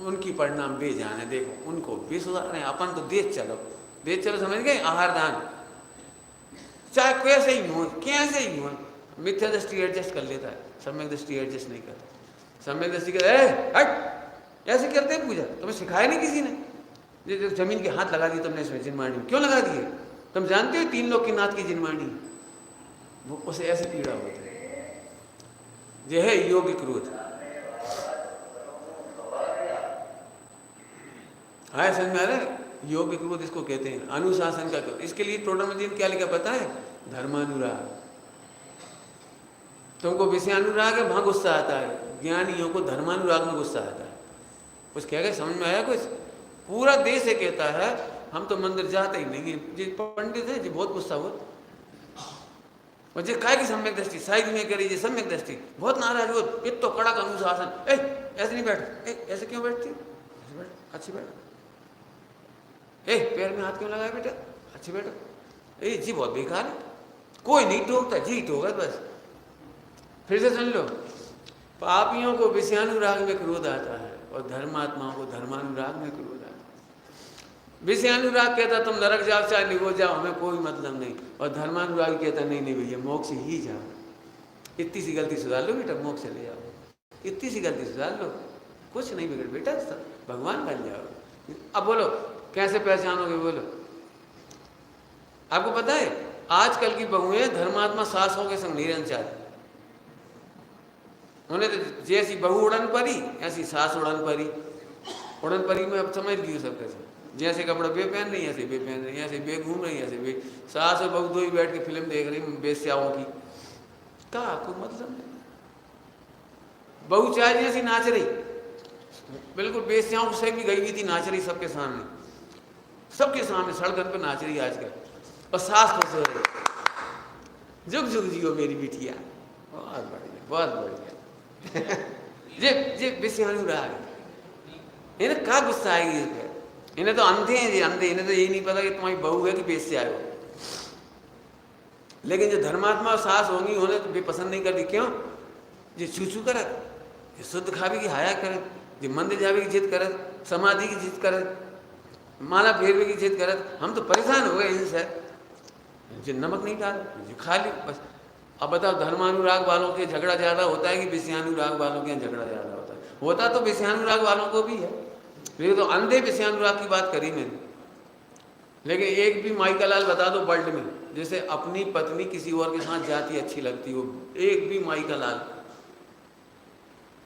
A: उनकी परिणाम बे जाने, देखो उनको भी सुधारने, अपन तो देख चलो, समझ गए? आहार दान चाहे कैसे ही हो, कैसे ही हो, मिथ्या दृष्टि एडजस्ट कर लेता है, सम्यक दृष्टि एडजस्ट नहीं करता। सम्यक दृष्टि कहता ऐसे करते हैं पूजा, तुम्हें सिखाया नहीं किसी ने। जो जमीन के हाथ लगा दिए तुमने इसमें जिनमानी, क्यों लगा दिए? तुम जानते हो 3 लोग की नाथ की जिनमानी, वो उसे ऐसे पीड़ा होता है। यह है योग्य क्रोध। हाँ समझ में आ रहा है? योग्य क्रोध इसको कहते हैं, अनुशासन का क्रोध। इसके लिए टोटल में क्या लिखा पता है? धर्मानुराग। तुमको विषयानुराग है, वहां गुस्सा आता है, ज्ञानियों को धर्मानुराग में गुस्सा आता है। कुछ कह गए? समझ में आया कुछ? पूरा देश ये कहता है हम तो मंदिर जाते ही नहीं। जी पंडित है जी बहुत गुस्सा हो, और जे काय की सम्यक दृष्टि साइड में करी जी सम्यक दृष्टि, बहुत नाराज हो, इत तो कड़क अनुशासन। ऐसे नहीं बैठ, ऐसे क्यों बैठती? ऐसे बैठ, अच्छी बैठ। पैर में हाथ क्यों लगाए बेटा? अच्छी बैठो। जी बहुत बेकार है, कोई नहीं टोकता, जी टोका बस। फिर से सुन लो, पापियों को विषयानुराग में क्रोध आता है और धर्मात्माओं को धर्मानुराग में क्रोध आता है। विषयानुराग कहता तुम नरक जाओ चाहे निगो जाओ, हमें कोई मतलब नहीं, और धर्मानुराग कहता नहीं नहीं भैया मोक्ष ही जाओ। इतनी सी गलती सुधार लो बेटा, मोक्ष चले जाओ। इतनी सी गलती सुधार लो, कुछ नहीं बिगड़ बेटा, भगवान बन जाओ। अब बोलो कैसे पहचानोगे? बोलो। आपको पता है आजकल की बहुएं धर्मात्मा सासों के संग नहीं रहना चाहती। उन्हें तो जैसी बहू उड़न परी ऐसी सास उड़न परी। उड़न परी में अब समझ लियो सब कैसे, जैसे कपड़े बे पहन रही ऐसे बे पहन रही, ऐसे बे घूम रही ऐसे बे। सास और बहू दो ही बैठ के फिल्म देख रही बेस्याओं की। का कोई मतलब नहीं। बहू चाय जैसी नाच रही, बिल्कुल बेस्याओं से भी गई हुई थी, नाच रही सबके सामने, सबके सामने सड़क पे नाच रही आजकल, और सास खुश हो रही, जुग जुग जियो मेरी बिटिया, बहुत बढ़िया बहुत बढ़िया। जे बेस्याणु राग, इन्हें क्या गुस्सा आएगी इस पर? इन्हें तो अंधे हैं, ये अंधे, इन्हें तो यही नहीं पता कि तुम्हारी बहू है कि बेस्या है वो। लेकिन जो धर्मात्मा सास होंगी उन्हें तो बेपसंद नहीं करती। क्यों? ये छू करत, ये शुद्ध खावी की हाया करत, ये मंदिर जावे की जिद करत, समाधि की जिद करत, माला फेरवे की जिद करत। हम तो परेशान हो गए इनसे, जो नमक नहीं डाल, जो खा ली बस। अब बताओ धर्मानुराग वालों के झगड़ा ज़्यादा होता है कि विषयानुराग वालों के झगड़ा ज़्यादा होता है? होता तो विषयानुराग वालों को भी है, लेकिन तो अंधे विषयानुराग की बात करी मैंने। लेकिन एक भी माई का लाल बता दो वर्ल्ड में, जैसे अपनी पत्नी किसी और के साथ जाती अच्छी लगती हो, एक भी माई का लाल।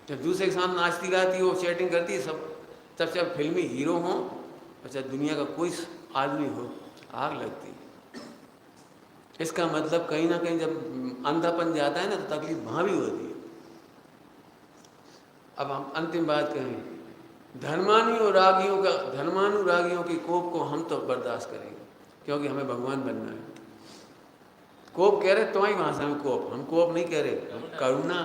A: जब दूसरे के साथ नाचती गाती हो, चैटिंग करती है सब, तब चाहे फिल्मी हीरो हो और चाहे दुनिया का कोई आदमी हो, आग लगती है। इसका मतलब कहीं ना कहीं जब अंधापन जाता है ना तो तकलीफ वहाँ भी होती है। अब हम अंतिम बात कहें, धर्मानुरागियों की कोप को हम तो बर्दाश्त करेंगे, क्योंकि हमें भगवान बनना है। कोप कह रहे तुम्हारी भाषा में कोप, हम कोप नहीं कह रहे, हम करुणा।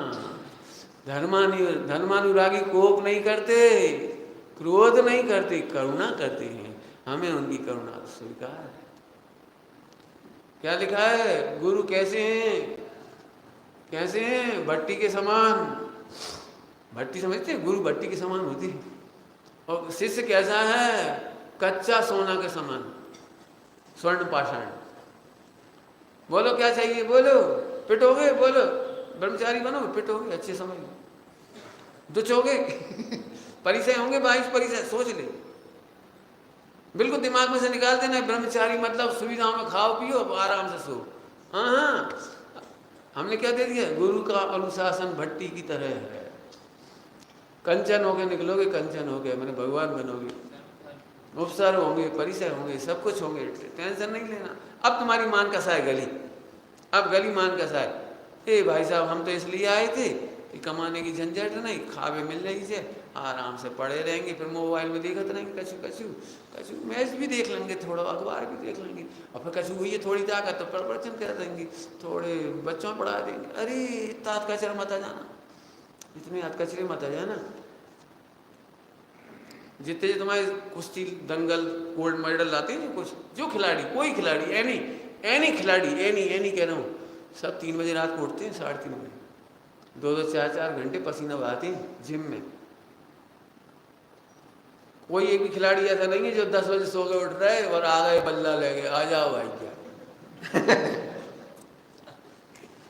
A: धर्मानुरागी कोप नहीं करते, क्रोध नहीं करते, करुणा करते हैं। हमें उनकी करुणा स्वीकार है। क्या लिखा है? गुरु कैसे हैं? कैसे हैं? भट्टी के समान। भट्टी समझते हैं? गुरु भट्टी के समान होती है। और शिष्य कैसा है? कच्चा सोना के समान, स्वर्ण पाषाण। बोलो क्या चाहिए? बोलो, पिटोगे? बोलो, ब्रह्मचारी बनो, पिटोगे, अच्छे समझ लो, दुचोगे। परिचय होंगे 22 परिचय, सोच ले, बिल्कुल दिमाग में से निकाल देना। ब्रह्मचारी मतलब सुविधाओं में खाओ पियो आराम से सो। हाँ, हमने क्या दे दिया? गुरु का अनुशासन भट्टी की तरह है। कंचन होके निकलोगे, कंचन होगे, मैंने भगवान बनोगे, उपसार होंगे, परिचय होंगे, सब कुछ होंगे, टेंशन नहीं लेना। अब तुम्हारी मान कसा है गली, अब गली मान कसा है? ए भाई साहब, हम तो इसलिए आए थे कि कमाने की झंझट नहीं, खावे मिल रही से, आराम से पड़े रहेंगे, फिर मोबाइल में देखते रहेंगे, कछु कछु कछु मैच भी देख लेंगे, थोड़ा अखबार भी देख लेंगे, और फिर कछु हुई है थोड़ी ताकत तो प्रवचन कर देंगे, थोड़े बच्चों में पढ़ा देंगे। अरे इतना कचरा मत आ जाना, इतने कचरे मत आ जाना। जितने तुम्हारे कुश्ती, दंगल, गोल्ड मेडल लाते हैं कुछ, जो खिलाड़ी, कोई खिलाड़ी, एनी खिलाड़ी, एनी कह रहा हूँ, सब 3 बजे रात को उठते हैं, 3:30 बजे, 2-2, 4-4 घंटे पसीना बहाते हैं जिम में। कोई एक भी खिलाड़ी ऐसा नहीं है जो 10 बजे सो के उठ रहा है और आ गए बल्ला ले गए, आ जाओ भाई क्या।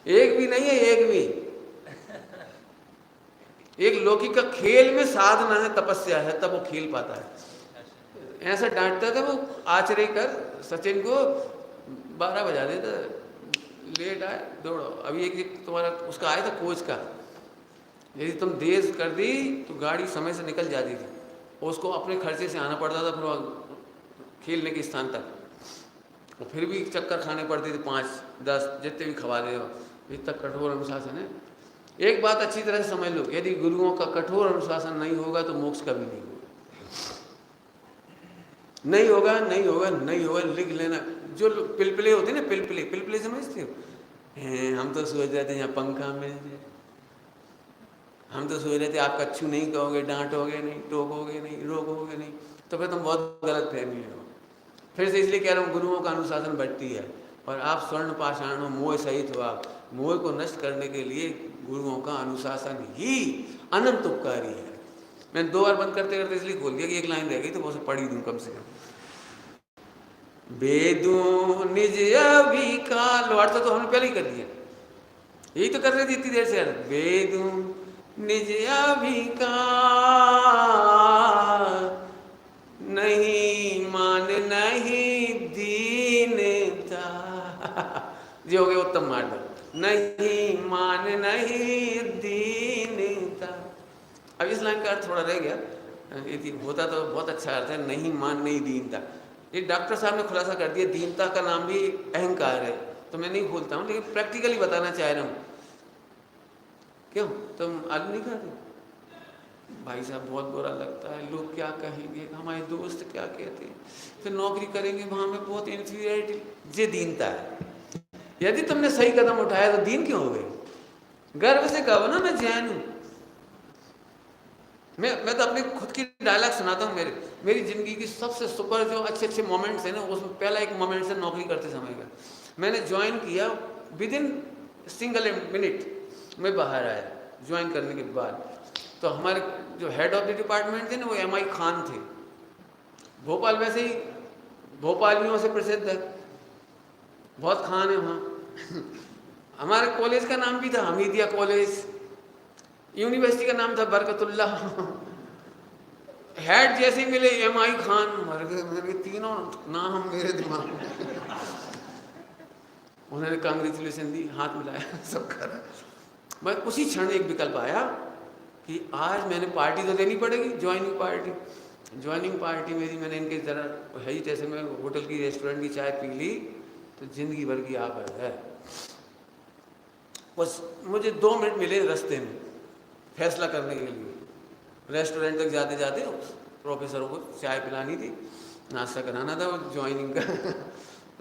A: एक भी नहीं है, एक भी। एक लौकिक का खेल में साधना है, तपस्या है, तब वो खेल पाता है। ऐसा डांटता था वो आचरेकर सचिन को, 12 बजा देता, लेट आए दौड़ो। अभी एक तुम्हारा उसका आया था कोच का, यदि तुम देर कर दी तो गाड़ी समय से निकल जाती थी, उसको अपने खर्चे से आना पड़ता था फिर खेलने के स्थान तक, और फिर भी चक्कर खाने पड़ते थे 5-10 जितने भी खवा दे। इतना कठोर अनुशासन है। एक बात अच्छी तरह से समझ लो, यदि गुरुओं का कठोर अनुशासन नहीं होगा तो मोक्ष कभी नहीं होगा। नहीं होगा, नहीं होगा, नहीं होगा, लिख लेना। जो पिलपिले होते हैं ना, पिलपिले समझते हो? हम तो सोच रहे थे यहाँ पंखा मिल जाए, हम तो सोच रहे थे आप कच्छू नहीं कहोगे, डांटोगे नहीं, टोकोगे नहीं, रोकोगे नहीं, तो फिर तुम बहुत गलत फहमी हो। फिर से इसलिए कह रहा हूँ, गुरुओं का अनुशासन बढ़ती है, और आप स्वर्ण पाषाण हो, मोह सहित हो। आप मोह को नष्ट करने के लिए गुरुओं का अनुशासन ही अनंत उपकारी है। मैंने 2 बार बंद करते करते इसलिए खोल दिया कि एक लाइन रह गई तो वो पढ़ी दूँ कम से कम। वेदों निज अभिकाल, अर्थ तो हमने पहले ही कर दिया, यही तो कर रहे थे इतनी देर से। वेदों निज अभिकाल, नहीं मान नहीं दीनता। जी हो गया उत्तम मार्ग। नहीं मान नहीं दीनता। अब इस लाइन का अर्थ थोड़ा रह गया, यदि होता तो बहुत अच्छा अर्थ है, नहीं मान नहीं दीनता। ये डॉक्टर साहब ने खुलासा कर दिया, दीनता का नाम भी अहंकार है, तो मैं नहीं भूलता हूँ, लेकिन प्रैक्टिकली बताना चाह रहा हूँ। क्यों तुम आलू नहीं खाते? भाई साहब बहुत बुरा लगता है, लोग क्या कहेंगे, हमारे दोस्त क्या कहते हैं, फिर नौकरी करेंगे वहाँ में बहुत इन्फीरियरिटी। ये दीनता है। यदि तुमने सही कदम उठाया तो दीन क्यों हो गए? गर्व से कहो ना मैं जैन हूँ। मैं तो अपने खुद की डायलॉग सुनाता हूँ। मेरी जिंदगी की सबसे सुपर जो अच्छे अच्छे मोमेंट्स हैं ना, उसमें पहला एक मोमेंट है नौकरी करते समय का। मैंने ज्वाइन किया, विद इन सिंगल मिनट में बाहर आया ज्वाइन करने के बाद। तो हमारे जो हेड ऑफ द डिपार्टमेंट थे ना, वो MI खान थे। भोपाल वैसे ही भोपालियों से प्रसिद्ध है, बहुत खान है वहाँ। हमारे कॉलेज का नाम भी था हमीदिया कॉलेज, यूनिवर्सिटी का नाम था बरकतुल्ला। हेड जैसे मिले MI खान, मेरे तीनों नाम मेरे दिमाग में। उन्होंने कांग्रेचुलेशन दी, हाथ मिलाया, सब करा। मैं उसी क्षण एक विकल्प आया कि आज मैंने पार्टी तो देनी पड़ेगी, ज्वाइनिंग पार्टी मेरी। मैंने इनके ज़रा हेजिटेशन में होटल की रेस्टोरेंट की चाय पी ली, तो जिंदगी भर की आफत है। बस मुझे 2 मिनट मिले रास्ते में फैसला करने के लिए। रेस्टोरेंट तक जाते जाते प्रोफेसरों को चाय पिलानी थी, नाश्ता कराना था और ज्वाइनिंग का।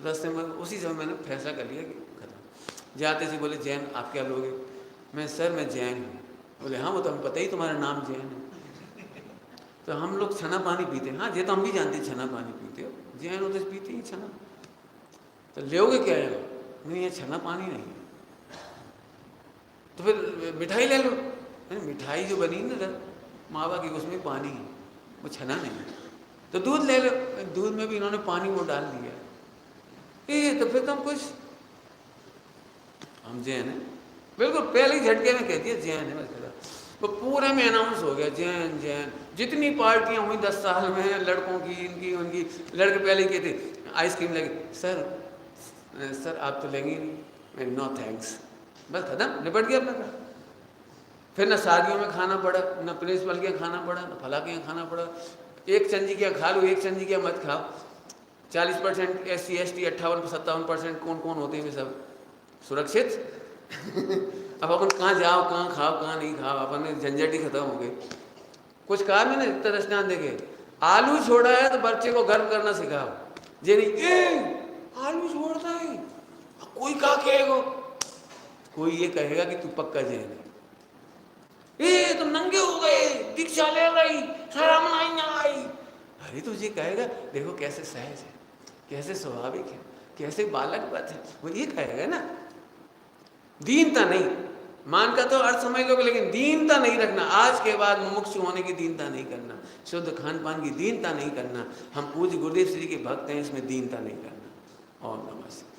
A: रास्ते में उसी समय मैंने फैसला कर लिया कि खत्म। जाते से बोले जैन आप क्या लोगे? मैं सर मैं जैन हूँ। बोले हाँ वो तो हम पता ही तुम्हारा नाम जैन है। तो हम लोग छना पानी पीते हैं। हाँ ये तो हम भी जानते हैं छना पानी पीते हो, जैन हो तो पीते ही छना। तो लेओगे क्या है? नहीं ये छना पानी नहीं है। तो फिर मिठाई ले लो। मिठाई जो बनी ना मावा की, उसमें पानी है, वो छना नहीं है। तो दूध ले लो। दूध में भी इन्होंने पानी वो डाल दिया। तो फिर तुम कुछ, हम जैन है, बिल्कुल पहले ही झटके में कह दिया जैन है। तो पूरे में अनाउंस हो गया जैन जैन। जितनी पार्टियां हुई 10 साल में, लड़कों की इनकी उनकी, लड़के पहले ही कहते आइसक्रीम लगी, सर आप तो लेंगे नहीं। मैं नो थैंक्स, बस खत्म, निपट गया अपना। फिर ना शादियों में खाना पड़ा, ना प्रिंसिपल के यहाँ खाना पड़ा, ना फला के यहाँ खाना पड़ा। एक चंदी के यहाँ खा लो, एक चंदी के यहाँ मत खाओ। 40% SC ST, 58-57% कौन कौन होते हैं, वे सब सुरक्षित। अब अपन कहाँ जाओ, कहाँ खाओ, कहाँ नहीं खाओ, अपन झंझट ही खत्म हो गई। कुछ कहा मैंने तरसनान देखे, आलू छोड़ा है तो बच्चे को गर्व करना सिखाओ। जे नहीं आलू छोड़ता है, कोई क्या कहेगा? कोई ये कहेगा कि तू पक्का जैन है। तुम नंगे हो गए, दीक्षा ले गई, शर्म नहीं आई। अरे तुझे कहेगा देखो कैसे सहज है, कैसे स्वाभाविक है, कैसे बालक बात है, वो ये कहेगा ना। दीनता नहीं, मान का तो अर्थ समझ लोगे, लेकिन दीनता नहीं रखना। आज के बाद मुमुक्षु होने की दीनता नहीं करना, शुद्ध खान पान की दीनता नहीं करना। हम पूज्य गुरुदेव श्री के भक्त हैं, इसमें दीनता नहीं करना। ओम नमः शिवाय।